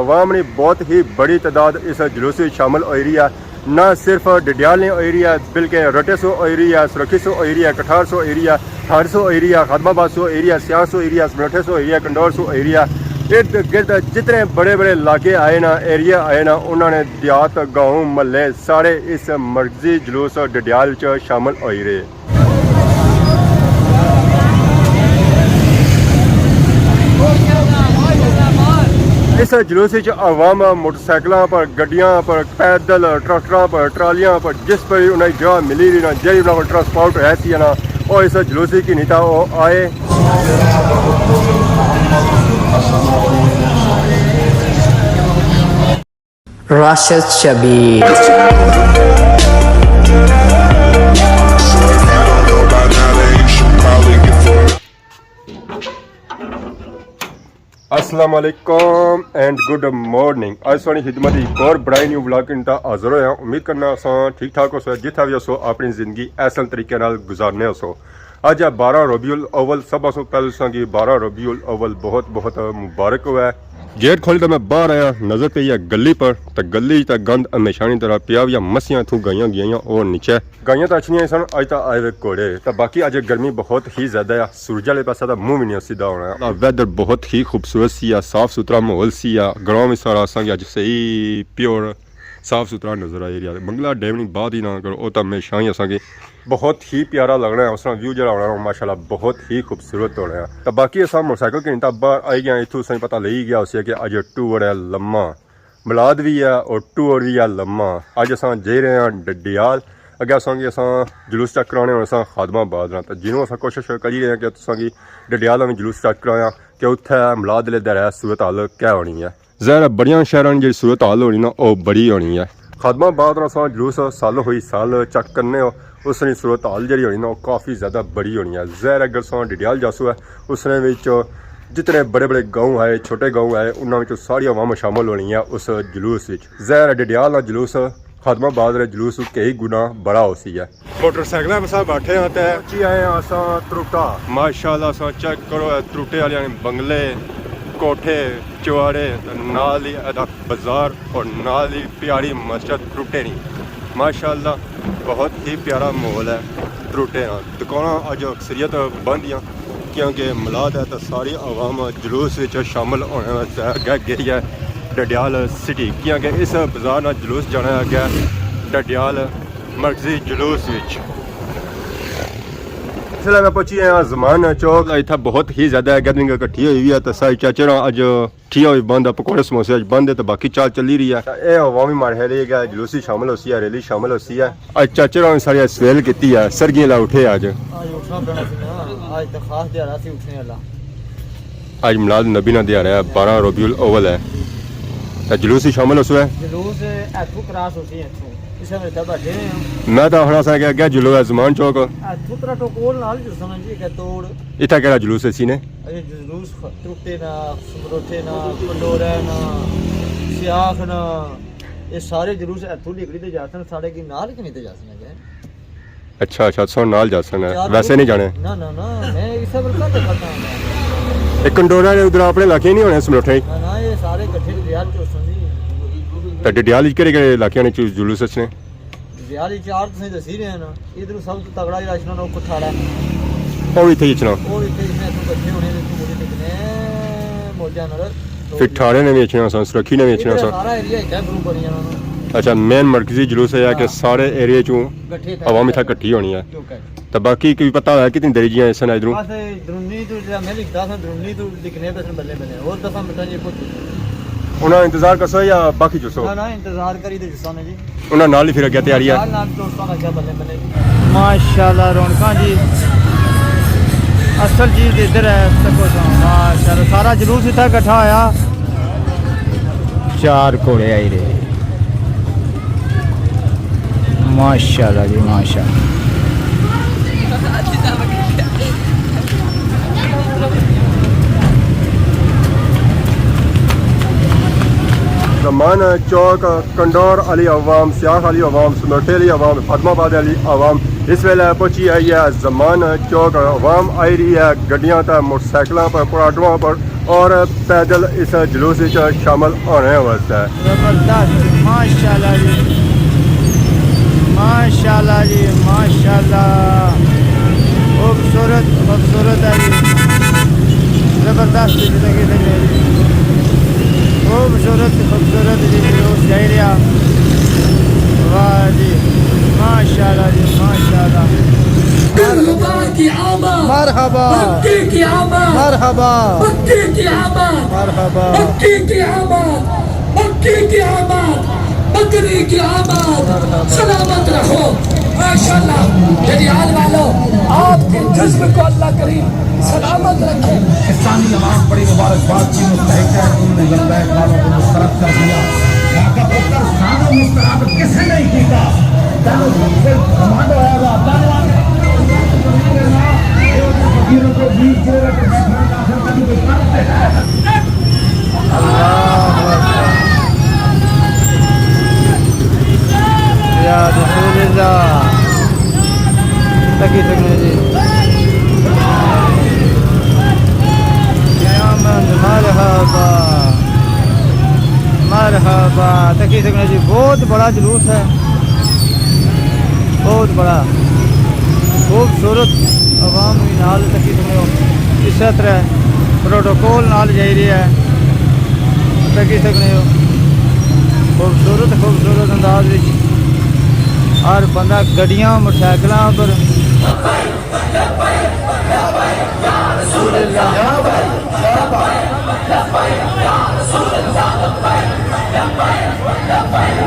आवाम ने बहुत ही बड़ी तादाद इस जुलूस में शामिल हो रही है। ना सिर्फ डडियाल ने हो रही है बल्कि रटे सो हो रही है, सुरखी सो हो रही है, कठार सो हो रही है, ठाड़ सो हो रही है, खादमाबाद सो हो रही है, सियाह सो हो रही है, समरठे सो हो रही है, कंडौर सो हो रही है। इर्द गिर्द जितने बड़े बड़े इलाके आए ना, एरिया आए ना, उन्होंने देहात गाँव महल्ले सारे इस मरकजी जुलूस डडियाल च शामिल हो रहे। इस जुलूस अवाम मोटरसाइकिलों पर, गड्डियां पर, पैदल, ट्रैक्टरों पर, ट्रालियां पर, जिस पर उन्हें जगह मिली रही ना, जी उन्होंने ट्रांसपोर्ट है ना, और इस जुलूस की नीता वो आए। राशिद शबीर अस्सलाम वालेकुम एंड गुड मॉर्निंग। आज सोनी खिदमत एक और बड़ा न्यू ब्लॉग इंटा हाजिर होया। उम्मीद करना असा ठीक ठाक हो सो, जिथा भी हो अपनी जिंदगी ऐसा तरीके नाल गुजारने हो सो। अज 12 रबीउल अव्वल, सब सो पहले संगी 12 रबीउल अव्वल बहुत बहुत मुबारक हुआ है। गेट खोली तो मैं बाहर आया, नजर पे है गली पर, तो गली तक गंद हमेशानी तरह पिया हुआ, मस्सियां थू गाइयां गई और नीचे गाइयां तो अच्छी सन, अज तक आए हुए घोड़े। तो बाकी अज गर्मी बहुत ही ज्यादा है, सूरज वाले पासा मुंह भी नहीं सीधा होना। वैदर बहुत ही खूबसूरत सी, साफ सुथरा माहौल सी, ग्राउंड में सारा असा अज सही प्योर साफ सुथरा नजर आई रहा है। बंगला डैम बात ही ना करो, तो हमेशा ही असा बहुत ही प्यारा लगना है। उस व्यू जो होना माशाल्लाह बहुत ही खूबसूरत होना है। तो बाकी असा मोटरसाइकिल की नीता बाहर आई गया, इतों सही पता लगी गया उसे कि अज टूर है लम्मा, मिलाद भी है और टूर भी है लम्मा। अज असा जा रहे हैं डडियाल, अगे असा जुलूस चेक कराने और असा खादमाबाद ना, तो जिन्होंने असा कोशिश करी रहे हैं कि तुसा डडियाल में जुलूस चेक कराया कि उत्थे मिलाद ले दर सूरत हाल क्या होनी है। ज़ाहिर है बड़िया शहरों जी सूरत हाल होनी ना, वह बड़ी होनी है। खादमाबाद असा जुलूस साल हुई साल चेक करने हो, उसने सूरत हाल जी होनी ना वो काफ़ी ज़्यादा बड़ी होनी है। ज़ाहिर अगर सो डडियाल जासू है, उसने जितने बड़े बड़े गाँव आए, छोटे गाँव आए, उन्होंने सारी अवाम शामिल होनी है उस जुलूस। ज़ाहिर डडियाल का जुलूस खादमाबाद के जुलूस कई गुना बड़ा हो सी है। मोटरसाइकिल पर सब बैठे हैं तो पहुंची आए असा त्रुटा, माशाल्लाह असा चेक करो त्रुटे वाले बंगले, कोठे, चुआड़े, नाल ही बाजार और नाल ही प्यारी मस्जिद त्रुटे नहीं। माशाल्लाह बहुत ही प्यारा माहौल है त्रुटे। दुकान अज अक्सरियत बंद हैं क्योंकि मिलाद है, तो सारी आवाम जुलूस शामिल होने वास्ते गई है डडियाल सिटी, क्योंकि इस बाजार ना जुलूस जाना गया डडियाल मरकजी जुलूस। इसलिए मैं पहुंची हाँ जमान चौक, इतना बहुत ही ज्यादा गैदरिंग इकट्ठी हुई है। तो सारी चाचर अज ठिया हुई बंद है, पकौड़े समोसे अज बंद है, तो बाकी चाल चली रही है। यह अवामी मारहले गया जुलूसी शामिल होती है, रैली शामिल होती है। अज चाचर सारी सवेल की है, सरगी ला उठे अज मिलाद नबी ना दिहाड़ा है, 12 रबीउल अव्वल है, तो जुलूसी शामिल हो है। मैं तो हड़ा सा क्या जुलूस है जमान चौक, इतना केड़ा जुलूस है सीने जुलूस त्रुटे ना, समरोठे ना, कंडोरे ना, सियाख ना, ये सारे जुलूस इथों निकली ते जासन, साढ़े की नाल कि नहीं ते जासन है। अच्छा अच्छा सो नाल जासन है, वैसे नहीं जाने ना ना ना, मैं इस पर कल करता हूं। एक कंडोरा ने उधर अपने इलाके नहीं होने समरोठे ना ना, ये सारे इकट्ठे रियाल चोसन जी। तो डडियाल केड़े इलाके ने जुलूस ने रियाल चार तुसें दसी रहे ना, इधर सब तो तगड़ा राशन ना कुठाड़ा और भी थे इतना, और इतने इसमें तो इकट्ठे होने ने मुझे कितने मौजा नाल फिर ठाड़े ने बेचना सा, सुरखी ने बेचना सा, सारा एरिया इतना ग्रुप बन जाना। अच्छा मेन मरकजी जुलूस है कि सारे एरिया चों आवाम इतना इकट्ठी होनी है। तो बाकी कोई पता है कितनी देरी जी सन इधरों द्रुनी तो मैं लिखता था, द्रुनी तो दिखने पे बल्ले बल्ले और 10 मिनट जी पहुंच उन्हें इंतजार करसो या बाकी चुसो ना इंतजार करी ते जिसा ने जी उन्हें नाल ही फिर अगे तैयारी है। नाल दोस्तां दा क्या बल्ले बल्ले माशाल्लाह रौनकां जी असल चीज इधर है सबको माशाल्लाह सारा जुलूस इतना इकट्ठा होया। 4 घोड़े आई रहे माशाल्लाह जी माशाल्लाह। जमान चौक कंडौर अली अवाम सियाख अली अवाम समरठे अली अवाम फतमाबाद अली अवाम इस वेले पहुंची आई है जमान चौक अवाम आई रही है गड्डियां तो मोटरसाइकिलों पर ऑटोओं पर और पैदल इस जुलूस में शामिल होने वास्ते। जबरदस्त माशाल्लाह जी माशाल्लाह जी माशाल्लाह खूबसूरत खूबसूरत है जी जबरदस्त जिंदगी है जी खूबसूरत खूबसूरत जी जुलूस जा रहा वाह जी माशाल्लाह जी माशाल्लाह मरहबा मरहबा मरहबा बकरी की आबाद सलामत रहो माशाल्लाह। जरियाल वालों आपके जिस्म को अल्लाह करीम सलामत रखे। पाकिस्तानी अवाम बड़ी मुबारकबाद की मुस्तहिक है, उन्होंने लब्बैक वालों को मुस्तरद कर दिया। यहाँ का पुत्र सानो मुस्तरद किसी नहीं किया कमांडो आएगा फकीरों को बीच जगह पे बैठने का फिर कभी कोई करते हैं। या रसूलुल्लाह तकी सकने जी मरहबा मरहबा तकी सकने जी बहुत बड़ा जुलूस है बहुत बड़ा खूबसूरत आवाम भी नाल तकी सकने हो इस तरह प्रोटोकॉल नाल जा रही है तकी सकने हो खूबसूरत खूबसूरत अंदाज विच हर बंदा गड्डियां मोटरसाइकिलों पर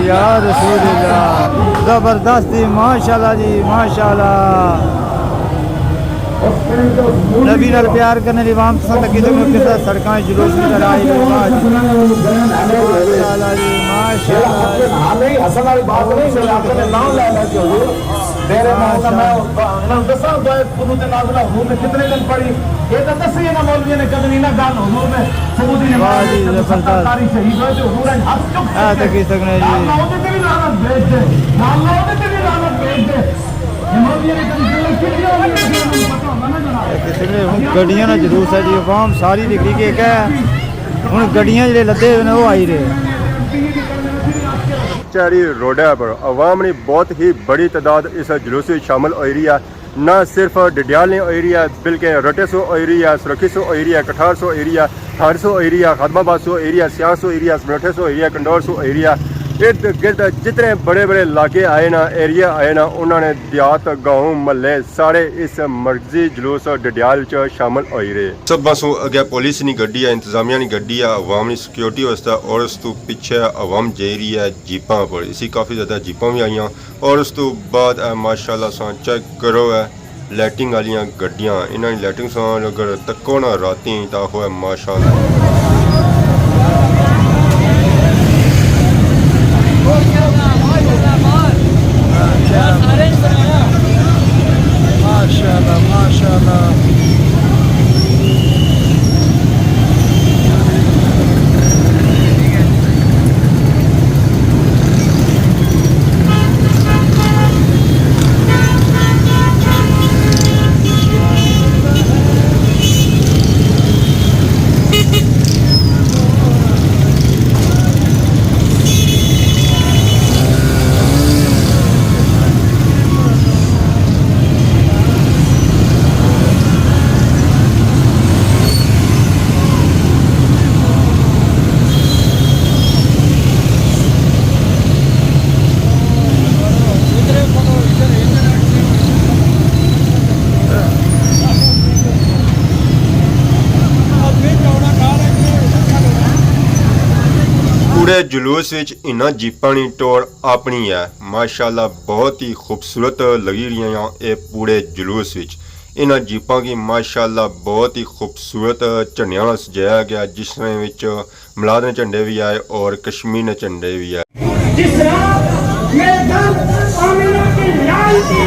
या रसूलुल्लाह जबरदस्ती माशाल्लाह जी माशाल्लाह नबी नाल प्यार करने वाली आवाम तक किसी सड़कों जुलूस में आई माशाल्लाह जी माशाल्लाह कितने दिन पड़ी ये तो दसी ना मौलवी ने कदमी ना गाल हुजूर ने सबूती ने सरकारी शहीद होए तो हुजूर ने हाथ चुक है तो की सकने जी ना होते तेरी लानत भेज दे ना होते तेरी लानत भेज दे ये मौलवी ने कदमी दिल कितनी होगी पता होगा ना जनाब गड्डियां ना जुलूस है जी आवाम सारी निकली के है हुण गड्डियां जेडे लदे हुए ने वो आई रहे चैरी रोडा पर अवाम ने बहुत ही बड़ी तादाद इस जुलूस में शामिल हो रही है। न सिर्फ डिडियाल ने हो रही है बल्कि रटे सो हो रही है सुरखी सो हो रही है कठार सो हो रही है थार सो हो रही है खदमाबाद सो हो रही है सियाह सो हो रही है समरठे सो हो रही है कंडौर सो हो रही है इर्द गिर्द जितने बड़े बड़े इलाके आए ना एरिया आए ना उन्होंने देहात गाँव महल्ले सारे इस मर्जी जुलूस डिडियाल च शामिल हो रहे। सब बसों अगे पुलिस की गड्डी है इंतजामिया की गड्डी है अवाम की सिक्योरिटी वास्ते और उस तो पीछे अवाम जा रही है जीपां पर इसी काफ़ी ज़्यादा जीपां भी आई और उस तो बाद माशाल्लाह सा चेक करो है लाइटिंग वाली गड्डियां इन्होंने लाइटिंग सा अगर तको ना राती तो हो माशाल्लाह माशाल्लाह माशाल्लाह पूरे जुलूस विच इन्हां जीपां दी टोर अपनी है माशाल्लाह बहुत ही खूबसूरत लगी रही हैं ये पूरे जुलूस विच इन्हां जीपां की माशाल्लाह बहुत ही खूबसूरत झंडियां नाल सजाया गया जिसमें विच मलाद झंडे भी आए और कश्मीर झंडे भी आए। जिस रात ये दम आमिना की लाल की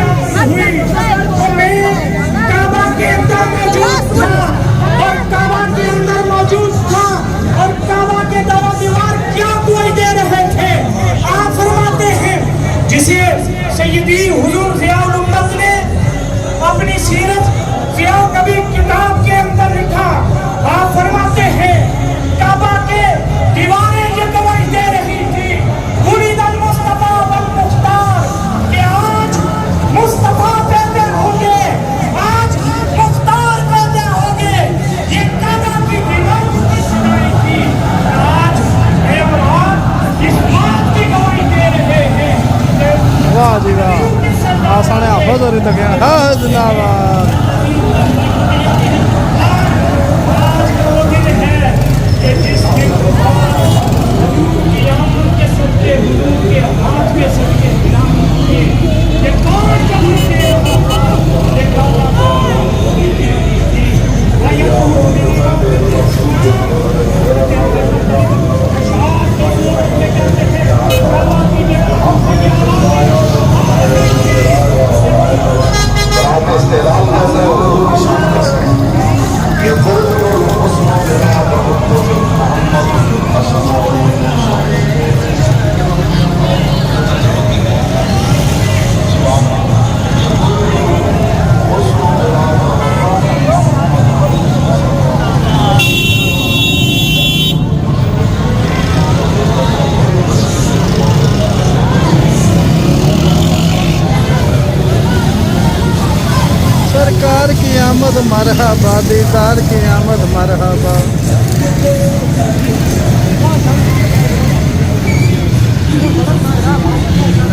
हुई तो मैं काबा के अंदर मौजूद था और काबा के अंदर मौजूद था और काबा के दवा दीवार क्या कोई दे जिंदाबाद। सरकार की आमद मरहबा, दीदार की आमद मरहबा।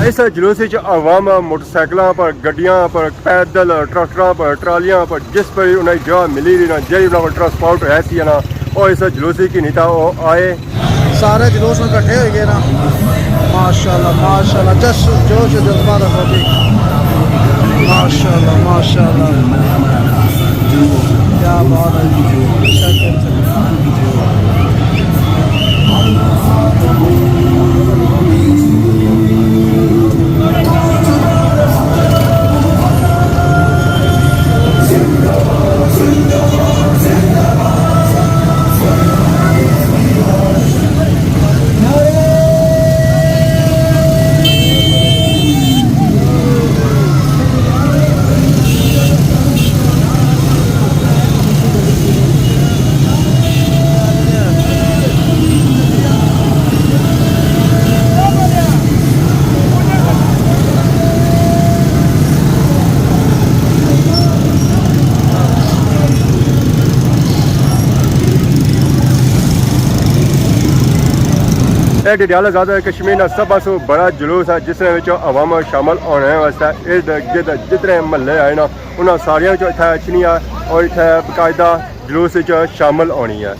इस जुलूस विच आवाम मोटरसाइकिलों पर, गड्डियां पर, पैदल, ट्रैक्टरों पर, ट्रालियां पर, जिस पर उन्हें जगह मिली रही ना, जी उन्होंने ट्रांसपोर्ट है सी ना, और इस जुलूस की नहीं था वो आए सारे जुलूस में इकट्ठे हो गए ना। माशाल्लाह माशाल्लाह, जस जोश जज्बा रखो जी। माशाल्लाह माशाल्लाह, क्या बात है। डडियाला ज़्यादा कश्मीर का सब पासों बड़ा जुलूस है जिस अवाम शामिल होने वास्ते इर्द गिर्द जितने महल्ले आए ना उन्होंने सारिया इतने अचनी है और इतने बकायदा जुलूस शामिल होनी है।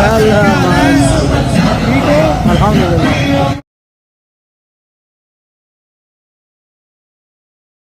Allah